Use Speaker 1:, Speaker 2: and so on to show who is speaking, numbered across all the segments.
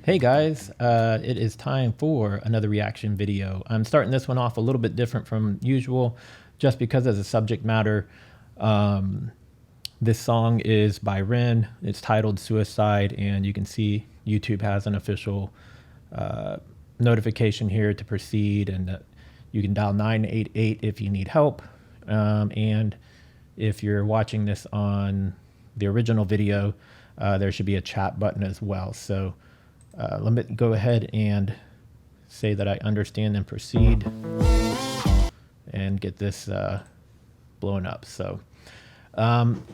Speaker 1: Hey guys, it is time for another reaction video. I'm starting this one off a little bit different from usual just because as a subject matter, this song is by Ren. It's titled Suicide, and you can see YouTube has an official notification here to proceed, and you can dial 988 if you need help. And if you're watching this on the original video, there should be a chat button as well. So let me go ahead and say that I understand and proceed and get this blown up. So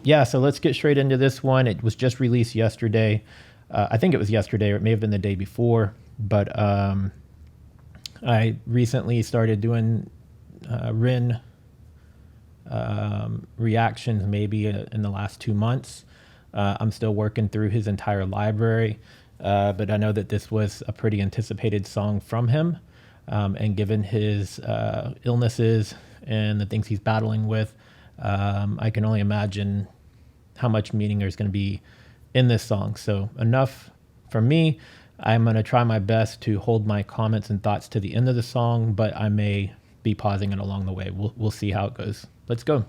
Speaker 1: yeah, so let's get straight into this one. It was just released yesterday. I think it was yesterday, or it may have been the day before, but I recently started doing Ren reactions maybe in the last 2 months. I'm still working through his entire library. But I know that this was a pretty anticipated song from him, and given his illnesses and the things he's battling with, I can only imagine how much meaning there's going to be in this song. So enough from me. I'm going to try my best to hold my comments and thoughts to the end of the song, but I may be pausing it along the way. We'll see how it goes. Let's go.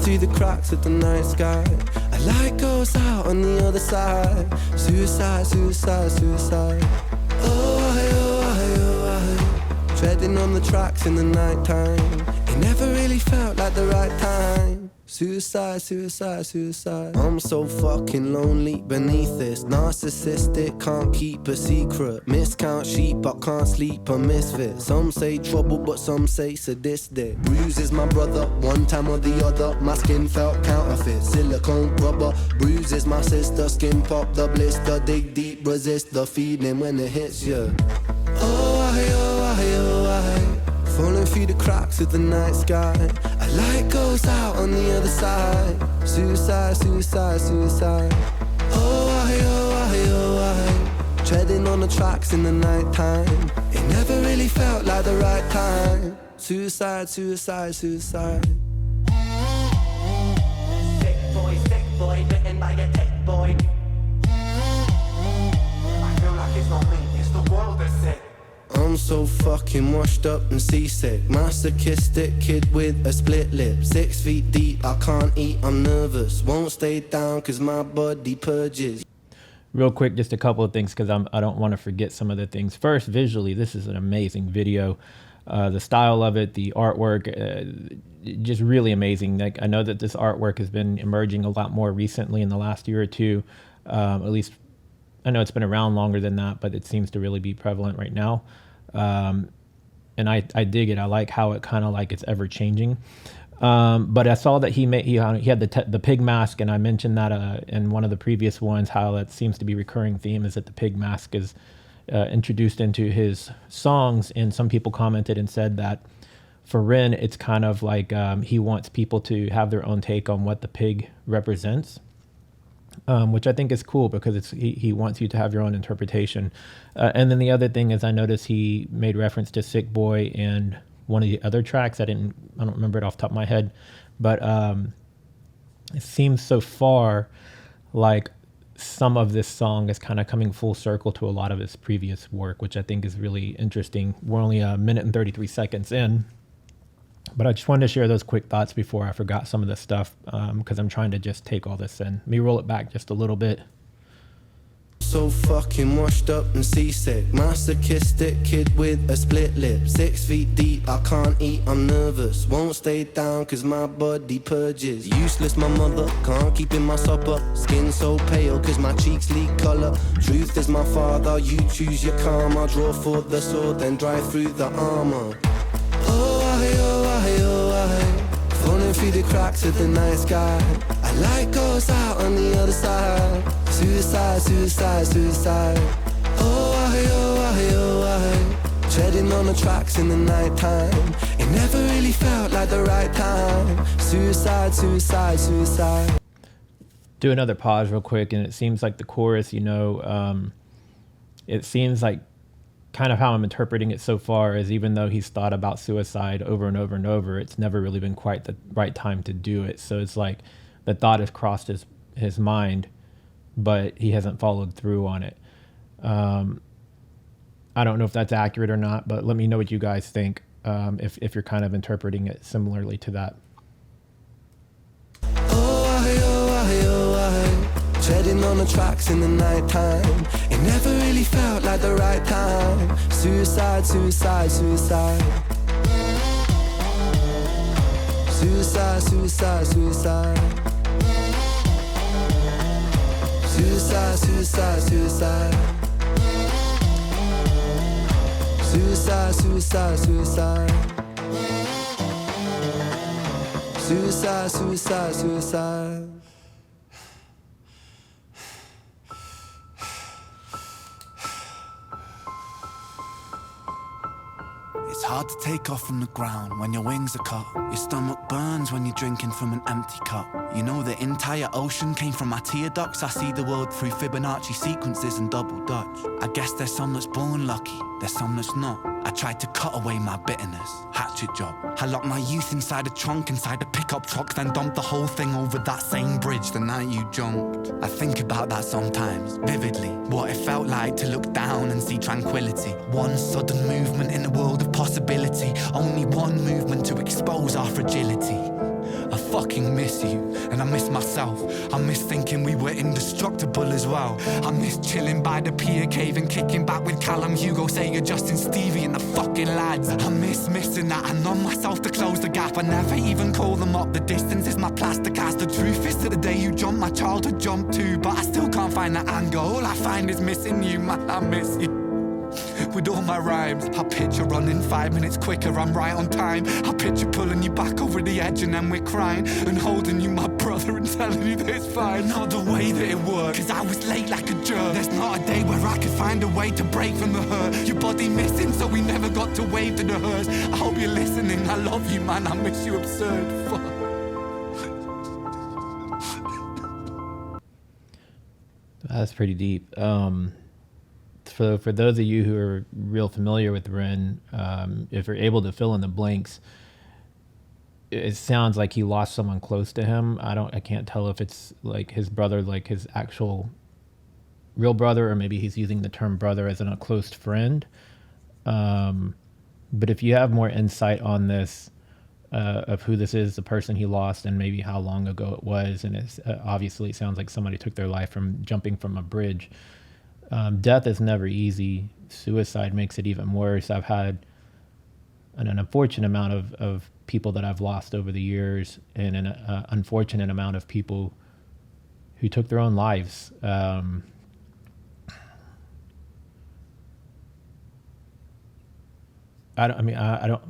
Speaker 2: Through the cracks of the night sky, a light goes out on the other side. Suicide, suicide, suicide. Oh, treading on the tracks in the night time. It never really felt like the right time. Suicide, suicide, suicide. I'm so fucking lonely beneath this. Narcissistic, can't keep a secret. Miscount sheep, I can't sleep, a misfit. Some say trouble, but some say sadistic. Bruises my brother, one time or the other. My skin felt counterfeit, silicone rubber. Bruises my sister, skin pop the blister. Dig deep, resist the feeling when it hits you. Falling through the cracks of the night sky. A light goes out on the other side. Suicide, suicide, suicide. Treading on the tracks in the night time. It never really felt like the right time. Suicide, suicide, suicide. Sick boy, bitten by a tech boy. I feel like it's not me, it's the world that's sick. I'm so fucking washed up and seasick. Masochistic kid with a split lip. 6 feet deep, I can't eat, I'm nervous. Won't stay down cause my body purges.
Speaker 1: Real quick, just a couple of things because I don't want to forget some of the things. First, visually, this is an amazing video. The style of it, the artwork, just really amazing. Like, I know that this artwork has been emerging a lot more recently in the last year or two. At least I know it's been around longer than that, but it seems to really be prevalent right now. And I dig it. I like how it kind of like it's ever changing. But I saw that he had the pig mask, and I mentioned that in one of the previous ones, how that seems to be a recurring theme is that the pig mask is introduced into his songs. And some people commented and said that for Ren, it's kind of like he wants people to have their own take on what the pig represents. Which I think is cool because he wants you to have your own interpretation. And then the other thing is I noticed he made reference to Sick Boy and one of the other tracks. I don't remember it off the top of my head, but it seems so far like some of this song is kind of coming full circle to a lot of his previous work, which I think is really interesting. We're only a minute and 33 seconds in. But I just wanted to share those quick thoughts before I forgot some of this stuff, because I'm trying to just take all this in. Let me roll it back just a little bit.
Speaker 2: So fucking washed up and seasick. Masochistic kid with a split lip. 6 feet deep, I can't eat, I'm nervous. Won't stay down cause my body purges. Useless my mother, can't keep in my supper. Skin so pale cause my cheeks leak colour. Truth is my father, you choose your karma. Draw for the sword, then drive through the armour. Falling through the cracks of the night sky. A light goes out on the other side. Suicide, suicide, suicide. Treading on the tracks in the night time. It never really felt like the right time. Suicide, suicide, suicide.
Speaker 1: Do another pause real quick, and it seems like the chorus, it seems like kind of how I'm interpreting it so far is, even though he's thought about suicide over and over and over, it's never really been quite the right time to do it. So it's like the thought has crossed his mind, but he hasn't followed through on it. I don't know if that's accurate or not, but let me know what you guys think, if you're kind of interpreting it similarly to that.
Speaker 2: Treading on the tracks in the night time. It never really felt like the right time. Suicide, suicide, suicide. Suicide, suicide, suicide. Suicide, suicide, suicide. Suicide, suicide, suicide. Suicide, suicide, suicide. It's hard to take off from the ground when your wings are cut. Your stomach burns when you're drinking from an empty cup. You know the entire ocean came from my tear ducts. I see the world through Fibonacci sequences and double Dutch. I guess there's some that's born lucky, there's some that's not. I tried to cut away my bitterness, hatchet job. I locked my youth inside a trunk, inside a pickup truck, then dumped the whole thing over that same bridge the night you jumped. I think about that sometimes, vividly. What it felt like to look down and see tranquility. One sudden movement in a world of possibility. Only one movement to expose our fragility. I fucking miss you, and I miss myself. I miss thinking we were indestructible as well. I miss chilling by the pier cave and kicking back with Callum, Hugo, Sega, Justin, Stevie and the fucking lads. I miss missing that. I numb myself to close the gap. I never even call them up. The distance is my plaster cast. The truth is to the day you jumped, my childhood jumped too. But I still can't find that anger. All I find is missing you, man, I miss you. With all my rhymes, I picture running 5 minutes quicker, I'm right on time. I picture pulling you back over the edge and then we're crying, and holding you, my brother, and telling you that it's fine. Not the way that it worked, cause I was late like a jerk. There's not a day where I could find a way to break from the hurt. Your body missing, so we never got to wave to the hers. I hope you're listening, I love you, man, I miss you absurd. Fuck.
Speaker 1: That's pretty deep. For those of you who are real familiar with Ren, if you're able to fill in the blanks, it sounds like he lost someone close to him. I can't tell if it's like his brother, like his actual real brother, or maybe he's using the term brother as in a close friend. But if you have more insight on this, of who this is, the person he lost, and maybe how long ago it was, and it's obviously it sounds like somebody took their life from jumping from a bridge. Death is never easy. Suicide makes it even worse. I've had an unfortunate amount of people that I've lost over the years, and an unfortunate amount of people who took their own lives. I don't.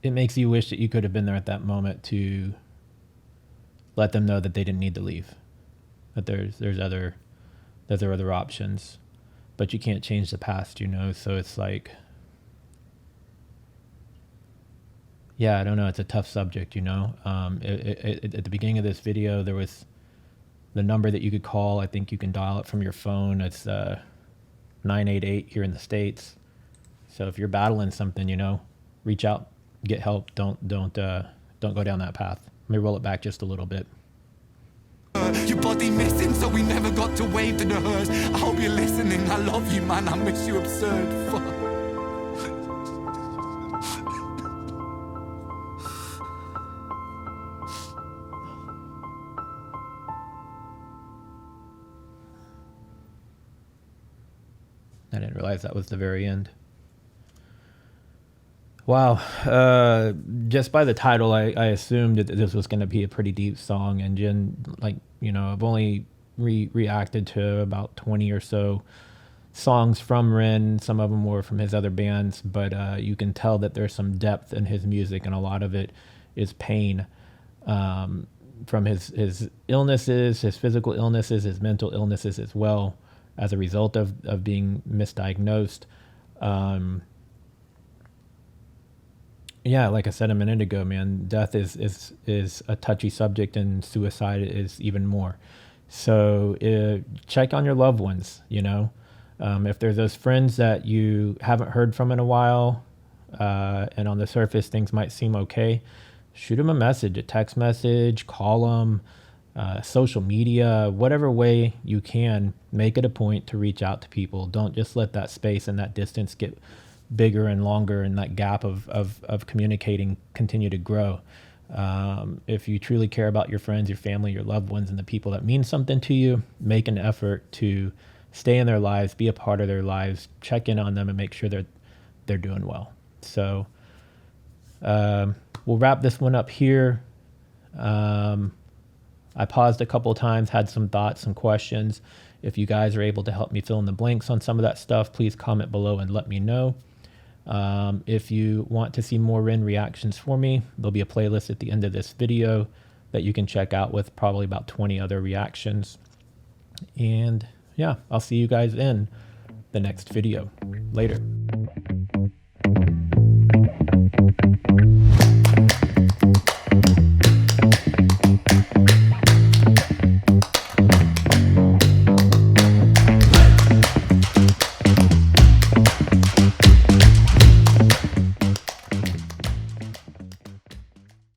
Speaker 1: It makes you wish that you could have been there at that moment to let them know that they didn't need to leave, that there's other options, but you can't change the past, you know. So it's like, yeah, I don't know. It's a tough subject, you know. At the beginning of this video, there was the number that you could call. I think you can dial it from your phone. It's 988 here in the States. So if you're battling something, you know, reach out. Get help. Don't go down that path. Let me roll it back just a little bit.
Speaker 2: Your body missing, so we never got to wave to the hers. I hope you're listening. I love you, man. I miss you absurd. Fuck.
Speaker 1: I didn't realize that was the very end. Wow. Just by the title, I assumed that this was going to be a pretty deep song. And Jen, like, you know, I've only reacted to about 20 or so songs from Ren. Some of them were from his other bands, but you can tell that there's some depth in his music, and a lot of it is pain, from his illnesses, his physical illnesses, his mental illnesses as well, as a result of being misdiagnosed. Yeah, like I said a minute ago, man, death is a touchy subject, and suicide is even more. So check on your loved ones. You know, if there's those friends that you haven't heard from in a while, and on the surface things might seem okay, shoot them a message, a text message, call them, social media, whatever way you can. Make it a point to reach out to people. Don't just let that space and that distance get bigger and longer, and that gap of communicating continue to grow. If you truly care about your friends, your family, your loved ones, and the people that mean something to you, make an effort to stay in their lives, be a part of their lives, check in on them, and make sure they're doing well. So we'll wrap this one up here. I paused a couple of times, had some thoughts, some questions. If you guys are able to help me fill in the blanks on some of that stuff, please comment below and let me know. If you want to see more Ren reactions for me, there'll be a playlist at the end of this video that you can check out with probably about 20 other reactions. And yeah, I'll see you guys in the next video. Later.